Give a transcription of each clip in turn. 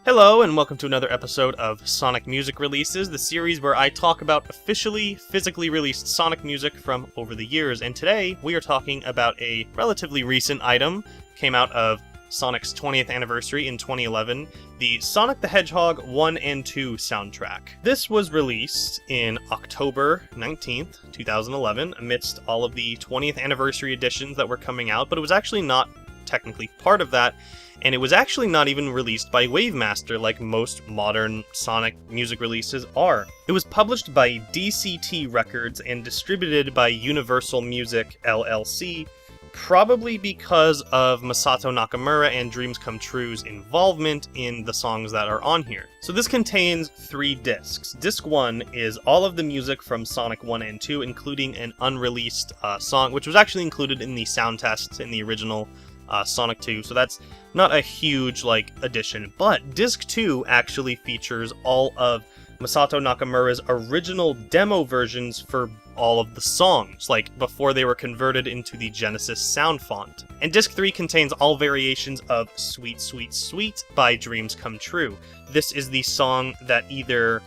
Hello, and welcome to another episode of Sonic Music Releases, the series where I talk about officially, physically released Sonic music from over the years. And today, we are talking about a relatively recent item, came out of Sonic's 20th anniversary in 2011, the Sonic the Hedgehog 1 and 2 soundtrack. This was released in October 19th, 2011, amidst all of the 20th anniversary editions that were coming out, but it was actually not technically part of that. And it was actually not even released by Wavemaster like most modern Sonic music releases are. It was published by DCT Records and distributed by Universal Music LLC, probably because of Masato Nakamura and Dreams Come True's involvement in the songs that are on here. So this contains 3 discs. Disc 1 is all of the music from Sonic 1 and 2, including an unreleased song, which was actually included in the sound tests in the original Sonic 2, so that's not a huge, addition. But Disc 2 actually features all of Masato Nakamura's original demo versions for all of the songs, before they were converted into the Genesis sound font. And Disc 3 contains all variations of Sweet Sweet Sweet by Dreams Come True. This is the song that either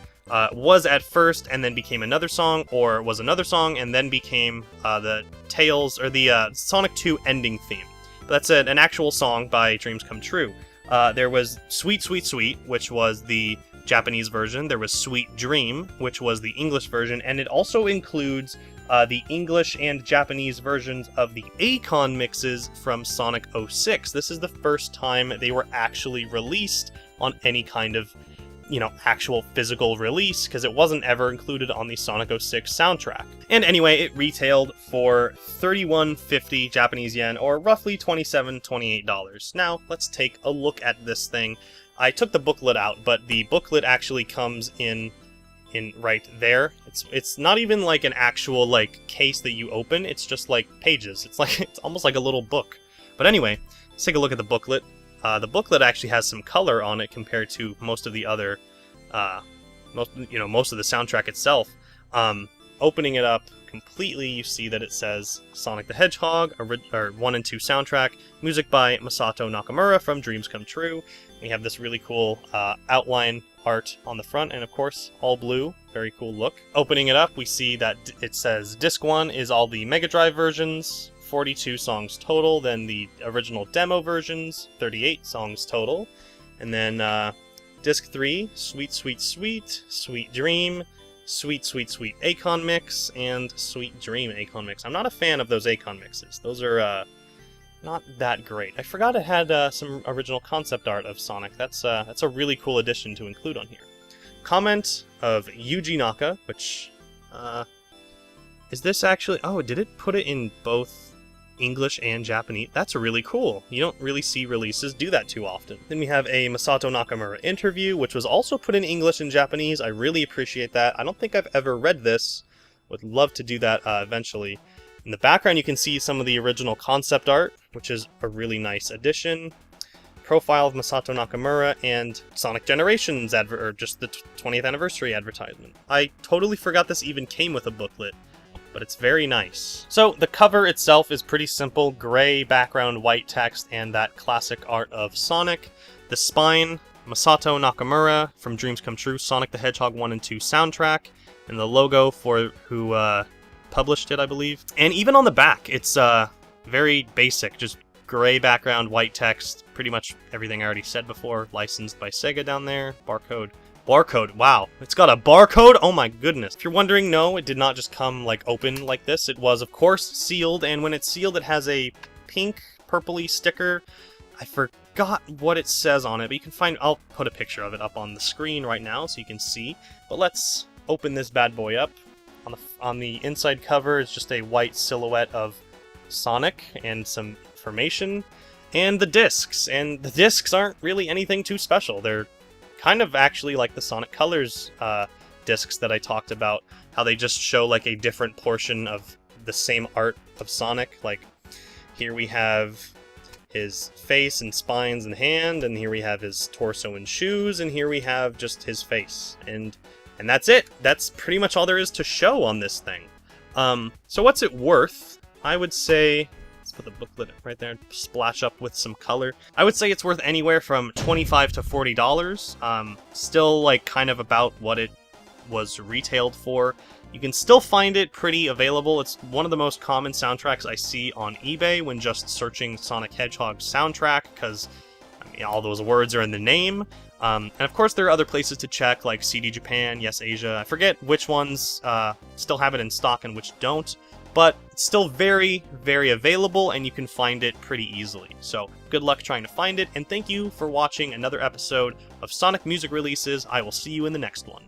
was at first and then became another song, or was another song and then became the Tails, or the Sonic 2 ending theme. That's an actual song by Dreams Come True. There was Sweet Sweet Sweet, which was the Japanese version. There was Sweet Dream, which was the English version, and it also includes the English and Japanese versions of the Akon mixes from Sonic 06. This is the first time they were actually released on any kind of, actual physical release, because it wasn't ever included on the Sonic 06 soundtrack. And anyway, it retailed for $31.50 Japanese yen, or roughly $27-28. Now, let's take a look at this thing. I took the booklet out, but the booklet actually comes in right there. It's not even like an actual case that you open, it's just pages. It's almost like a little book. But anyway, let's take a look at the booklet. The booklet actually has some color on it compared to most of the other, most of the soundtrack itself. Opening it up completely, you see that it says Sonic the Hedgehog, or 1 and 2 soundtrack, music by Masato Nakamura from Dreams Come True. We have this really cool outline art on the front, and of course, all blue. Very cool look. Opening it up, we see that it says Disc 1 is all the Mega Drive versions, 42 songs total, then the original demo versions, 38 songs total, and then Disc 3, Sweet Sweet Sweet, Sweet Dream, Sweet Sweet Sweet Akon Mix, and Sweet Dream Akon Mix. I'm not a fan of those Akon mixes. Those are not that great. I forgot it had some original concept art of Sonic. That's a really cool addition to include on here. Comment of Yuji Naka, which, is this actually... Oh, did it put it in both English and Japanese? That's really cool. You don't really see releases do that too often. Then we have a Masato Nakamura interview, which was also put in English and Japanese. I really appreciate that. I don't think I've ever read this. Would love to do that eventually. In the background, you can see some of the original concept art, which is a really nice addition. Profile of Masato Nakamura and Sonic Generations or just the 20th anniversary advertisement. I totally forgot this even came with a booklet, but it's very nice. So the cover itself is pretty simple: gray background, white text, and that classic art of Sonic. The spine, Masato Nakamura from Dreams Come True, Sonic the Hedgehog 1 and 2 soundtrack, and the logo for who published it, I believe. And even on the back, it's very basic, just gray background, white text, pretty much everything I already said before. Licensed by Sega down there. Barcode, wow. It's got a barcode? Oh my goodness. If you're wondering, no, it did not just come open like this. It was, of course, sealed, and when it's sealed, it has a pink, purpley sticker. I forgot what it says on it, but you can find... I'll put a picture of it up on the screen right now so you can see. But let's open this bad boy up. On the inside cover is just a white silhouette of Sonic and some information, and the discs. And the discs aren't really anything too special. They're kind of actually like the Sonic Colors discs that I talked about, how they just show a different portion of the same art of Sonic. Here we have his face and spines and hand, and here we have his torso and shoes, and here we have just his face. And that's it. That's pretty much all there is to show on this thing. So what's it worth? I would say it's put the booklet right there and splash up with some color. I would say it's worth anywhere from $25 to $40. Still, like, kind of about what it was retailed for. You can still find it pretty available. It's one of the most common soundtracks I see on eBay when just searching Sonic Hedgehog soundtrack, because all those words are in the name. And of course there are other places to check, like CD Japan, Yes Asia. I forget which ones still have it in stock and which don't, but it's still very, very available, and you can find it pretty easily. So good luck trying to find it, and thank you for watching another episode of Sonic Music Releases. I will see you in the next one.